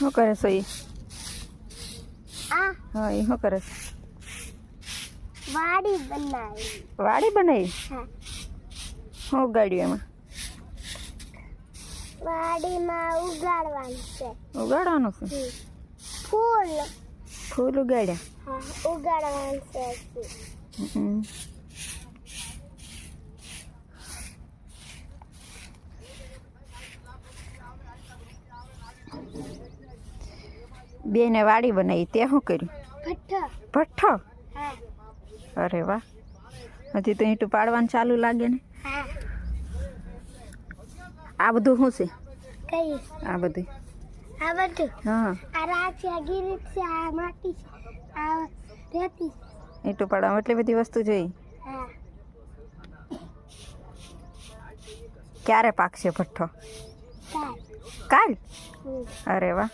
શું કરે છો એ? આ હા, એ શું કરે છે? વાડી બનાવી. વાડી બનાવી? હા, શું ઉગાડ્યું એમાં? વાડીમાં ઉગાડવાનું છે. ઉગાડવાનું છે? ફૂલ. ફૂલ ઉગાડ્યા? હા, ઉગાડવાનું છે. હમ. બેને વાડી બનાવી, તે શું કર્યું? ભઠ્ઠો. ભઠ્ઠો? હા. અરે વાહ, હજી તો ઈંટું પાડવાનું ચાલુ લાગે ને. હા. આ બધું શું છે? કઈ? આ બધું? આ બધું? હા. આ રાત છે, આ ગીરી છે, આ માટી છે, આ રેતી છે. ઈંટું પાડવામાં એટલી બધી વસ્તુ જોઈ? હા. ક્યારે પાકશે ભઠ્ઠો? કાલ. કાલ? અરે વાહ.